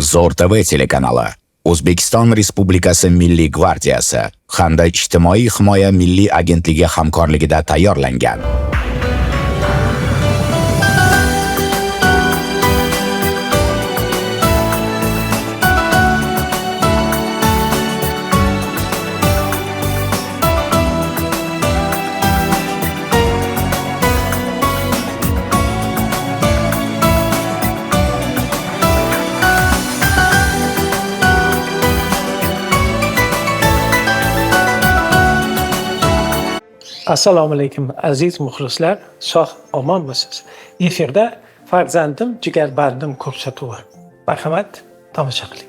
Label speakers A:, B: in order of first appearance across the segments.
A: Zo'r TV telekanali, O'zbekiston Respublikasi Milliy gvardiyasi hamda Ijtimoiy himoya milliy agentligi hamkorligida tayyorlangan.
B: Assalomu alaykum aziz muxlislar, sog' omonmisiz? Efirda farzandim Jigarbandim ko'rsatuvi. Marhamat, tomosha qiling.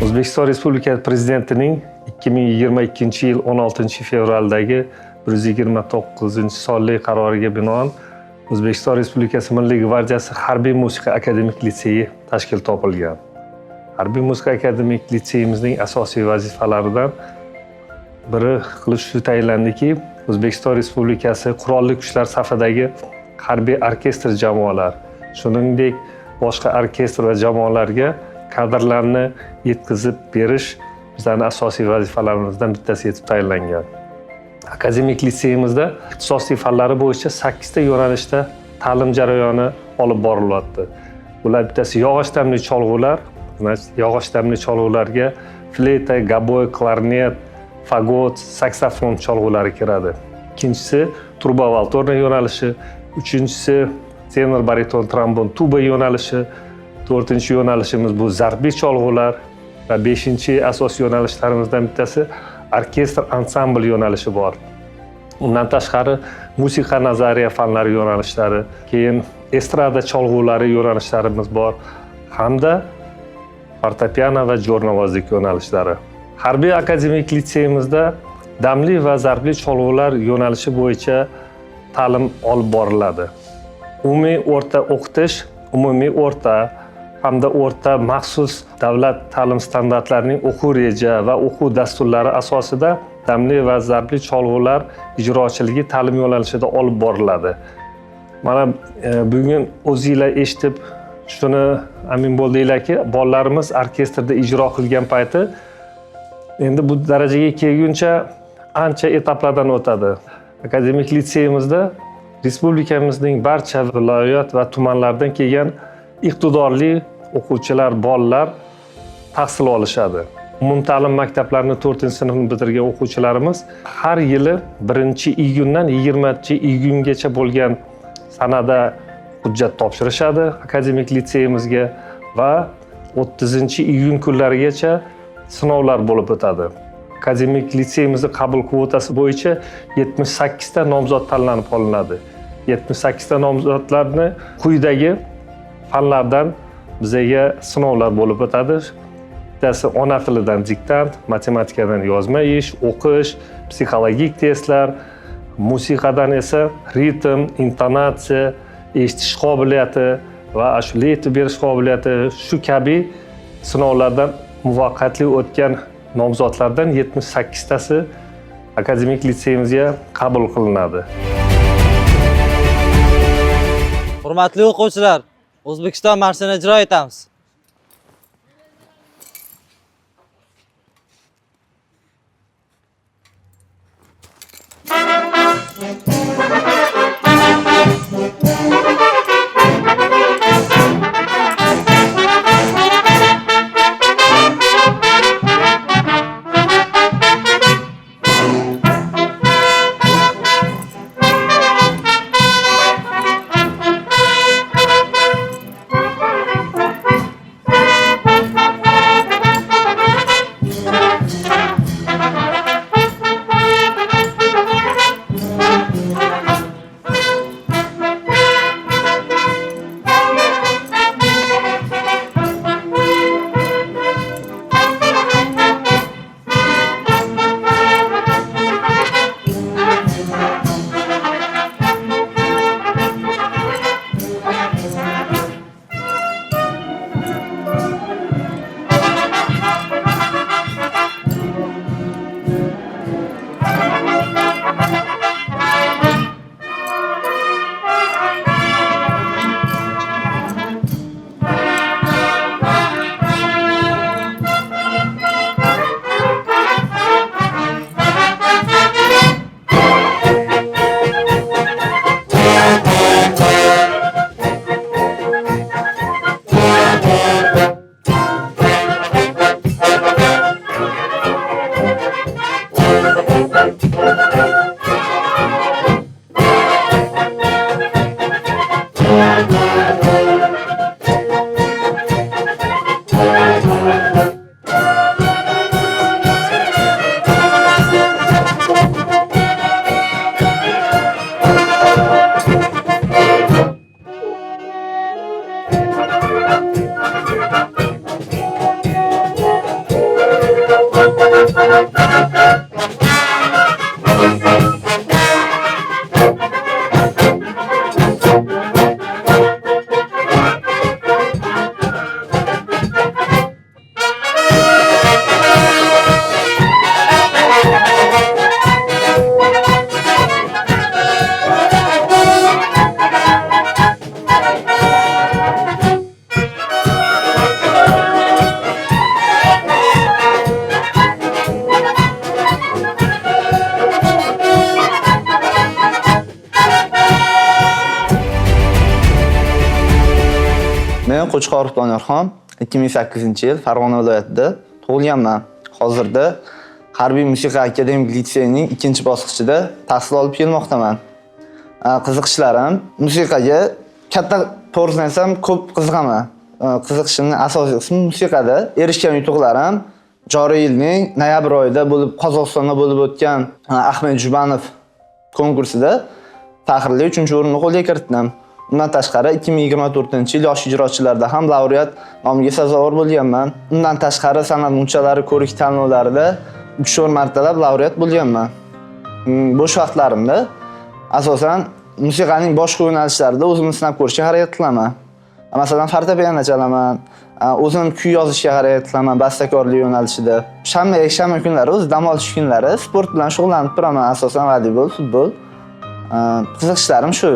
C: O'zbekiston Respublikasi Prezidentining 2022-yil 16-fevraldagi 129-sonli qaroriga binoan O'zbekiston Respublikasi Milliy gvardiyasi Harbiy musiqa akademik litseyi tashkil topilgan. Harbiy musiqa akademik litseyimizning asosiy vazifalaridan biri qilib shu tayinlandiki, O'zbekiston Respublikasi Qurolli Kuchlar safidagi harbiy orkestr jamoalar, shuningdek boshqa orkestr va jamoalarga kadrlarni yetkazib berish bizning asosiy vazifalarimizdan bittasi etib tayinlangan. Akademik litseyimizda ixtisosli fanlari bo'yicha 8 ta yo'nalishda ta'lim jarayoni olib borilyapti. Bular bittasi yog'och tamli cholg'ular, yog'och tamli cholg'ularga fleyta, gaboy, klarnet, fagot, saksofon cholg'ulari kiradi. Ikkinchisi turba valtorna yo'nalishi, uchinchisi tenor, bariton, trombon, tuba yo'nalishi, to'rtinchi yo'nalishimiz bu zarbiy cholg'ular va beshinchi asosiy yo'nalishlarimizdan bittasi orkestr ansambl yo'nalishi bor. Undan tashqari musiqa nazariya fanlari yo'nalishlari, keyin estrada cholg'ulari yo'nalishlarimiz bor hamda fortepiano va jo'rnavozlik yo'nalishlari. Harbiy akademik litseyimizda damli va zarbli cholg'ular yo'nalishi bo'yicha ta'lim olib boriladi. Umumiy o'rta o'qitish, umumiy o'rta hamda o'rta maxsus davlat ta'lim standartlarining o'quv reja va o'quv dasturlari asosida damli va zarbli cholg'ular ijrochiligi ta'lim yo'nalishida olib boriladi. Mana bugun o'zingizlar eshitib shuni amin bo'ldinglarki, bolalarimiz orkestrda ijro qilgan payti endi bu darajaga kelguncha ancha etaplardan o'tadi. Akademik litseyimizda respublikamizning barcha viloyat va tumanlardan kelgan iqtidorli o'quvchilar, bolalar tahsil olishadi. Umumta'lim maktablarini 4-sinfni bitirgan o'quvchilarimiz har yili 1-iyundan 20-iyungacha bo'lgan sanada hujjat topshirishadi akademik litseyimizga va 30-iyun kunlarigacha sinovlar bo'lib o'tadi. Akademik litseyimizning qabul kvotasi bo'yicha 78 ta nomzod tanlanib olinadi. 78 ta nomzodlarni quyidagi fanlardan bizga sinovlar bo'lib o'tadi. Bittasi ona tilidan diktant, matematikadan yozma ish, o'qish, psixologik testlar, musiqadan esa ritm, intonatsiya, eshitish qobiliyati va ashula aytib berish qobiliyati shu kabi sinovlardan muvaffaqiyatli o'tgan nomzodlardan 78 tasi akademik litseyimizga qabul qilinadi.
D: Hurmatli o'quvchilar, O'zbekiston marshini ijro etamiz.
E: Men Qo'chqorov Doniyorxon 2008-yil Farg'ona viloyatida tug'ilganman. Hozirda Harbiy musiqa akademik litseyining 2-bosqichida tahsil olib kelmoqdaman. Qiziqishlarim musiqaga katta to'g'risini aytsam ko'p qiziqaman. Qiziqishimning asosiy qismi musiqada. Erishgan yutuqlarim joriy yilning noyabr oyida Qozog'istonda bo'lib o'tgan Ahmed Jubanov konkursida faxrli 3-o'rinni qo'lga kiritdim. Undan tashqari 2024-yil yosh ijrochilarda ham laureat nomiga sazovor bo'lganman. Undan tashqari san'at munchalari ko'rik tanlovlarida 3 martalab laureat bo'lganman. Bo'sh vaqtlarimda asosan musiqaning boshqa yo'nalishlarida o'zimni sinab ko'rishga harakat qilaman. Masalan, fortepiano chalaman, o'zim kuy yozishga harakat qilaman bastakorlik yo'nalishida. Shanba, yakshanba kunlari o'z dam olish kunlari sport bilan shug'ullanib turaman, asosan voleybol, futbol. Qiziqishlarim shu.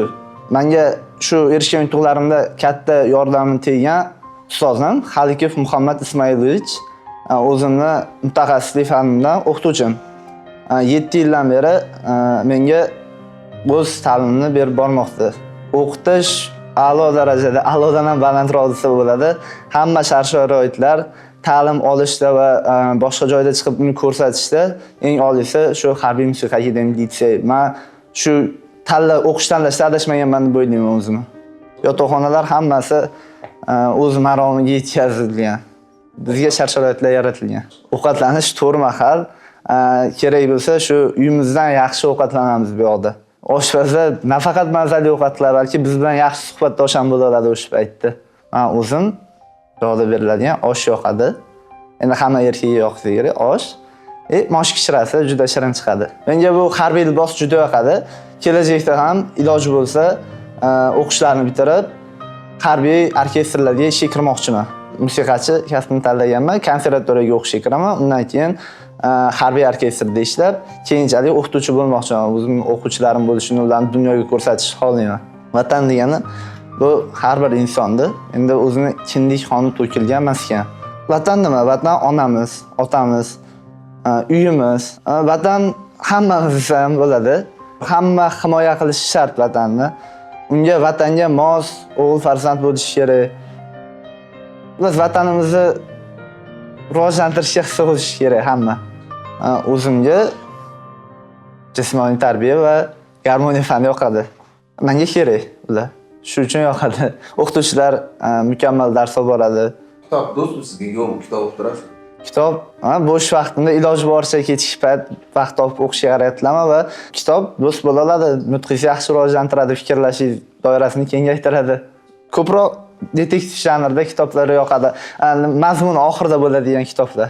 E: Menga shu erishgan yutuqlarimda katta yordami teggan ustozim Xalikov Muhammad Ismailovich, o'zimni mutaxassislik fanimdan o'qituvchim. 7 yildan beri menga o'z ta'limini berib bormoqda. O'qitish a'lo darajada, a'lodan ham balandroq desa bo'ladi. Hamma shart-sharoitlar ta'lim olishda va boshqa joyda chiqib uni ko'rsatishda eng oliysi shu Harbiy musiqa akademik litsey. Men shu o'qish tanlashda adashmaganman deb o'ylayman o'zimni. Yotoqxonalar hammasi o'z maromiga yetkazilgan. Bizga shart-sharoitlar yaratilgan. Ovqatlanish 4 mahal, kerak bo'lsa shu uyimizdan yaxshi ovqatlanamiz bu yoqda. Oshpazlar nafaqat mazali ovqatlar, balki biz bilan yaxshi suhbatdosh ham bo'la oladi o'sha paytda. Men o'zim yoqda beriladigan osh yoqadi. Endi hamma erkakga yoqsa kerak osh. Mosh kishirasi juda shirin chiqadi. Menga bu harbiy libos juda yoqadi. Kelajakda ham iloji bo'lsa o'qishlarni bitirib harbiy orkestrlarga ishga kirmoqchiman. musiqachi kasbini tanlaganman. Konservatoriyaga o'qishga kiraman. Undan keyin harbiy orkestrda ishlab, keyinchalik o'qituvchi bo'lmoqchiman. O'zimning o'quvchilarim bo'lishini, ularni dunyoga ko'rsatish xohlayman. Vatan degani bu har bir insondir. Endi o'zini kindik qoni to'kilgan maskan. Vatan nima? Vatan onamiz, otamiz, uyimiz. Vatan hammamiz ham bo'ladi. Hamma himoya qilishi shart vatanni. Unga vatanga mos o'g'il farzand bo'lishi kerak. Biz vatanimizni rivojlantirishga hissa qo'shish kerak hamma. O'zimga jismoniy tarbiya va garmoniya fani yoqadi. Menga kerak ular. Shu uchun yoqadi. O'qituvchilar mukammal dars olib boradi.
F: Kitob do'stmi sizga? Yo'q, kitob o'qib turasiz.
E: Kitob bo'sh vaqtimda iloji boricha kechki payt vaqt topib o'qishga harakat qilaman va kitob do'st bo'la oladi, nutqingizni yaxshi rivojlantiradi, fikrlashingiz doirasini kengaytiradi. Ko'proq detektiv janrida kitoblar yoqadi. Mazmuni oxirida bo'ladigan kitoblar.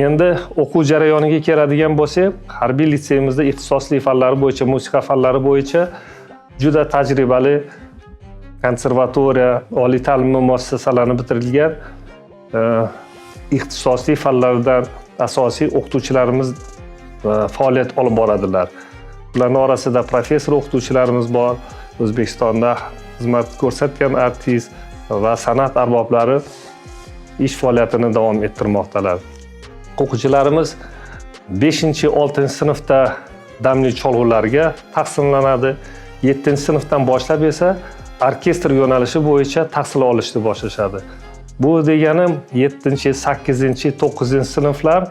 C: Endi o'quv jarayoniga keladigan bo'lsak, harbiy litseyimizda ixtisosli fanlari bo'yicha, musiqa fanlari bo'yicha juda tajribali konservatoriya, oliy ta'lim muassasalarini bitirilgan ixtisosli fanlardan asosiy o'qituvchilarimiz faoliyat olib boradilar. Ularning orasida professor o'qituvchilarimiz bor, O'zbekistonda xizmat ko'rsatgan artist va san'at arboblari ish faoliyatini davom ettirmoqdalar. O'quvchilarimiz 5-6 sinfda damli cholg'ularga taqsimlanadi. 7-sinfdan boshlab esa orkestr yo'nalishi bo'yicha tahsil olishni boshlashadi. Bu deganim 7-8-9-sinflar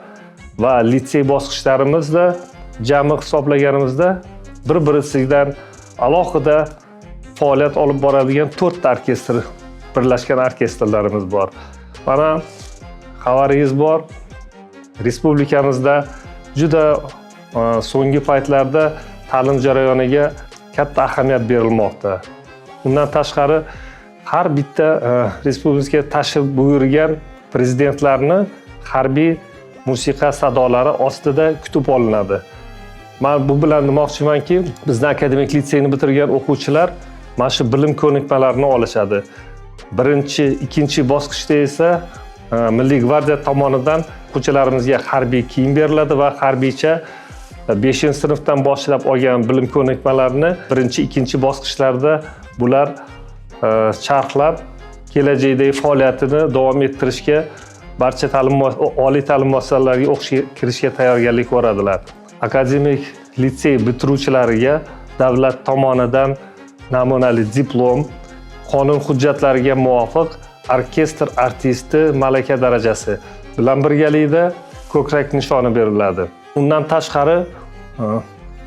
C: va litsey bosqichlarimizda jami hisoblaganimizda bir-birisidan alohida faoliyat olib boradigan 4 ta orkestr, birlashgan orkestrlarimiz bor. Mana xabaringiz bor. Respublikamizda juda so'nggi paytlarda ta'lim jarayoniga katta ahamiyat berilmoqda. Undan tashqari har bitta respublikaga tashrif buyurgan prezidentlarni harbiy musiqa sadolari ostida kutib olinadi. Men bu bilan demoqchimanki, bizning akademik litseyni bitirgan o'quvchilar mana shu bilim ko'nikmalarini olishadi. Birinchi, ikkinchi bosqichda esa Milliy gvardiya tomonidan o'quvchilarimizga harbiy kiyim beriladi va harbiycha 5-sinfdan boshlab olgan bilim ko'nikmalarini birinchi, ikkinchi bosqichlarda bular charxlab kelajakdagi faoliyatini davom ettirishga barcha oliy ta'lim muassasalariga o'qishga kirishga tayyorgarlik ko'radilar. Akademik litsey bitiruvchilariga davlat tomonidan namunali diplom, qonun hujjatlariga muvofiq orkestr artisti malaka darajasi bilan birgalikda ko'krak nishoni beriladi. Undan tashqari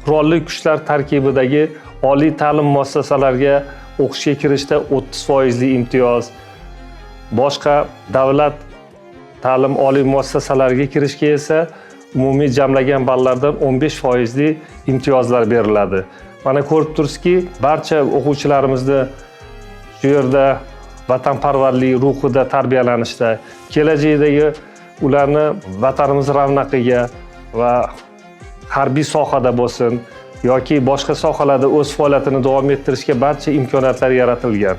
C: qurolli kuchlar tarkibidagi oliy ta'lim muassasalariga o'qishga kirishda 30% imtiyoz, boshqa davlat ta'lim oliy muassasalariga kirishga esa umumiy jamlagan ballardan 15% imtiyozlar beriladi. Mana ko'rib turibsizki, barcha o'quvchilarimizni shu yerda vatanparvarlik ruhida tarbiyalanishda, kelajakdagi ularni vatanimiz ravnaqiga va harbiy sohada bo'lsin yoki boshqa sohalarda o'z faoliyatini davom ettirishga barcha imkoniyatlar yaratilgan.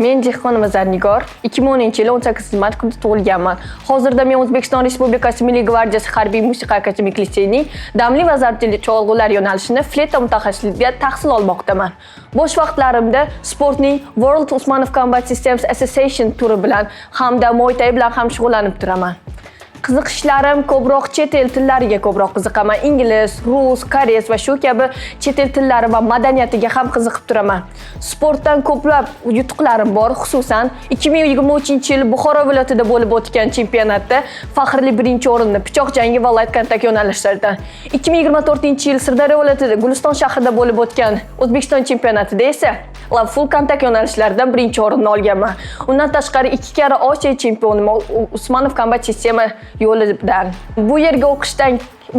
G: Men Jehon Zarnigor, 2010-yil 18-mart kunida tug'ilganman. Hozirda men O'zbekiston Respublikasi Milliy gvardiyasi harbiy musiqa akademik litseyining damli va zarbli cholg'ular yo'nalishini fleyta mutaxassisligida tahsil olmoqdaman. Bo'sh vaqtlarimda sportning World Usmanov Combat Systems Association turi bilan hamda Muay Thai bilan ham shug'ullanib turaman. Qiziqishlarim ko'proq chet el tillariga ko'proq qiziqaman. Ingliz, rus, koreys va shu kabi chet el tillari va madaniyatiga ham qiziqib turaman. Sportdan ko'plab yutuqlarim bor, xususan 2023-yil Buxoro viloyatida bo'lib o'tgan chempionatda faxrli birinchi o'rinni pichoq jangi va light contact yo'nalishlaridan, 2024-yil Sirdaryo viloyatida Guliston shahrida bo'lib o'tgan O'zbekiston chempionatida esa full contact yo'nalishlaridan birinchi o'rinni olganman. Undan tashqari 2 karra Osiyo chempioniman Usmanov Combat System yo'lidan. Bu yerga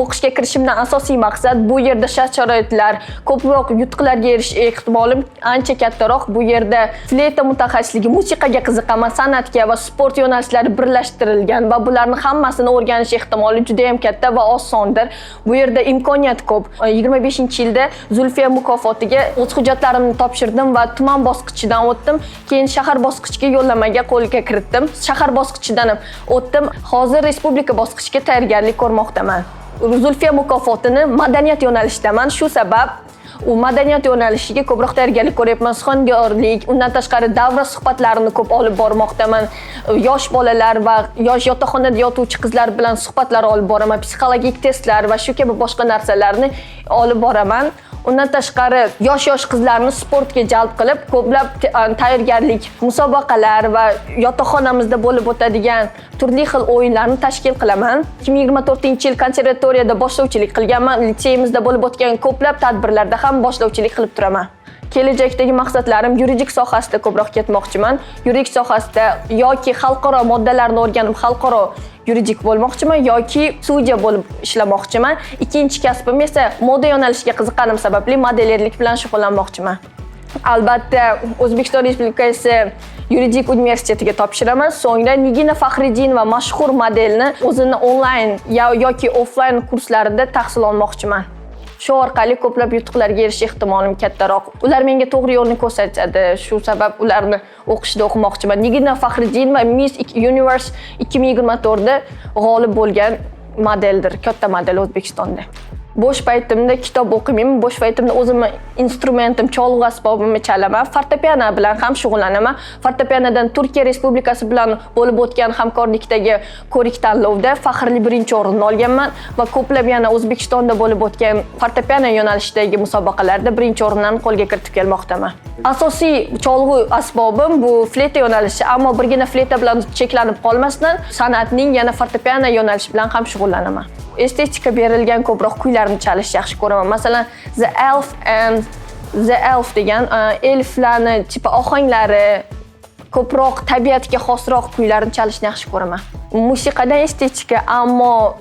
G: o'qishga kirishimdan asosiy maqsad bu yerda shart-sharoitlar, ko'proq yutuqlarga erishish ehtimolim ancha kattaroq. Bu yerda fleyta mutaxassisligi, musiqaga qiziqaman, san'atga va sport yo'nalishlari birlashtirilgan va bularni hammasini o'rganish ehtimoli juda ham katta va osondir. Bu yerda imkoniyat ko'p. 25-yilda Zulfiya mukofotiga o'z hujjatlarimni topshirdim va tuman bosqichidan o'tdim. Keyin shahar bosqichiga yo'llanmaga qo'lga kiritdim. Shahar bosqichidan o'tdim. Hozir respublika bosqichiga tayyorgarlik ko'rmoqdaman. Zulfiya mukofotini madaniyat yo'nalishidaman. Shu sabab u madaniyat yo'nalishiga ko'proq tayyorgarlik ko'ryapman. Suxanyorlik, undan tashqari davra suhbatlarini ko'p olib bormoqdaman. Yosh bolalar va yosh yotoqxonada yotuvchi qizlar bilan suhbatlar olib boraman. Psixologik testlar va shu kabi boshqa narsalarni olib boraman. Undan tashqari yosh qizlarni sportga jalb qilib, ko'plab tayyorgarlik, musobaqalar va yotoqxonamizda bo'lib o'tadigan turli xil o'yinlarni tashkil qilaman. 2024-yil konservatoriyada boshlovchilik qilganman. Litseyimizda bo'lib o'tgan ko'plab tadbirlarda ham boshlovchilik qilib turaman. Kelajakdagi maqsadlarim yuridik sohasida ko'proq ketmoqchiman. Yuridik sohasida yoki xalqaro moddalarni o'rganib, xalqaro yuridik bo'lmoqchiman yoki sudya bo'lib ishlamoqchiman. Ikkinchi kasbim esa moda yo'nalishiga qiziqqanim sababli modelerlik bilan shug'ullanmoqchiman. Albatta, O'zbekiston Respublikasi yuridik universitetiga topshiraman. So'ngra Nigina Faxriddinova mashhur modelni o'zini onlayn yoki offlayn kurslarida tahsil olmoqchiman. Shu orqali ko'plab yutuqlarga erishish ehtimolim kattaroq. Ular menga to'g'ri yo'lni ko'rsatadi. Shu sabab ularni o'qishda o'qimoqchiman. Nigina Faxriddinova Miss Universe 2024 da g'olib bo'lgan modeldir, katta model O'zbekistonda. Bo'sh paytimda kitob o'qimayman, bo'sh paytimda o'zimni instrumentim, cholg'u asbobimni chalaman, fortepiano bilan ham shug'ullanaman. Fortepianodan Turkiya Respublikasi bilan bo'lib o'tgan hamkorlikdagi ko'rik tanlovda faxrli birinchi o'rinni olganman va ko'plab yana O'zbekistonda bo'lib o'tgan fortepiano yo'nalishidagi musobaqalarda birinchi o'rinlarni qo'lga kiritib kelmoqdaman. Asosiy cholg'u asbobim bu fleyta yo'nalishi, ammo birgina fleyta bilan cheklanib qolmasdan, san'atning yana fortepiano yo'nalishi bilan ham shug'ullanaman. Estetika berilgan ko'proq kuylarni chalishni yaxshi ko'raman. Masalan, The Elf degan elflarni tipi ohanglari, ko'proq tabiatga xosroq kuylarni chalishni yaxshi ko'raman. Musiqadan estetika, ammo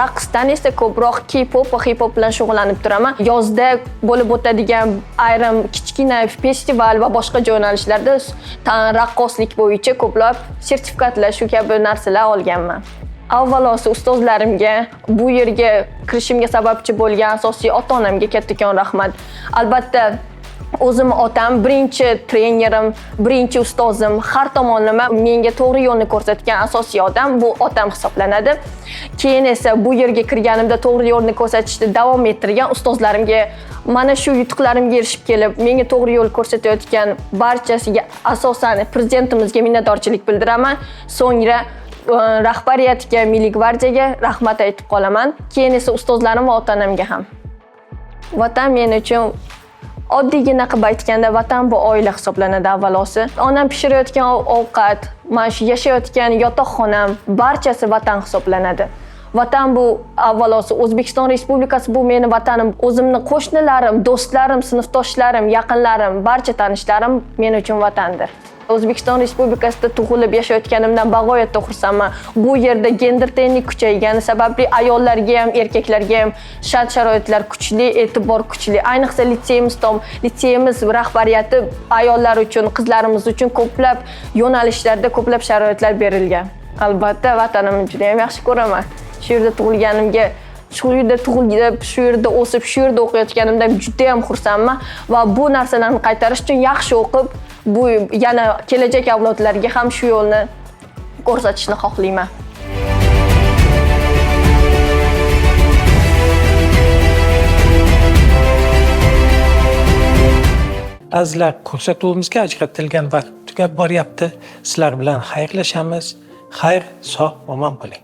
G: raqsdan esa ko'proq K-pop va hip-hop bilan shug'ullanib turaman. Yozda bo'lib o'tadigan ayrim kichkina festival va boshqa yo'nalishlarda raqqoslik bo'yicha ko'plab sertifikatlar, shu kabi narsalar olganman. Avvalo ustozlarimga, bu yerga kirishimga sababchi bo'lgan asosiy ota-onamga kattakon rahmat. Albatta, O'zim otam, birinchi trenerim, birinchi ustozim, har tomonlama menga to'g'ri yo'lni ko'rsatgan asosiy odam bu otam hisoblanadi. Keyin esa bu yerga kirganimda to'g'ri yo'lni ko'rsatishda davom ettirgan ustozlarimga, mana shu yutuqlarimga erishib kelib, menga to'g'ri yo'l ko'rsatayotgan barchasiga asosan prezidentimizga minnatdorchilik bildiraman. So'ngra rahbariyatga, Milliy gvardiyaga rahmat aytib qolaman. Keyin esa ustozlarim va ota-onamga ham. Vatan men uchun oddiygina qilib aytganda vatan bu oila hisoblanadi avvalosi. Onam pishirayotgan ovqat, mana shu yashayotgan yotoqxonam barchasi vatan hisoblanadi. Vatan bu avvalosi O'zbekiston Respublikasi bu meni vatanim. O'zimni qo'shnilarim, do'stlarim, sinfdoshlarim, yaqinlarim, barcha tanishlarim men uchun vatandir. O'zbekiston Respublikasida tug'ilib yashayotganimdan bag'oyatda xursandman. Bu yerda gender tenglik kuchaygani sababli ayollarga ham, erkaklarga ham shart-sharoitlar kuchli, e'tibor kuchli. Ayniqsa litseyimiz rahbariyati ayollar uchun, qizlarimiz uchun ko'plab yo'nalishlarda ko'plab sharoitlar berilgan. Albatta vatanimni juda ham yaxshi ko'raman. Shu yerda tug'ilganimga, shu yerda tug'ilib, shu yerda o'sib, shu yerda o'qiyotganimdan juda ham xursandman va bu narsalarni qaytarish uchun yaxshi o'qib, bu yana kelajak avlodlarga ham shu yo'lni ko'rsatishni xohlayman.
B: Azizlar, ko'rsatuvimizga ajratilgan vaqt tugab boryapti. Sizlar bilan xayrlashamiz. Xayr, sog', omon bo'ling.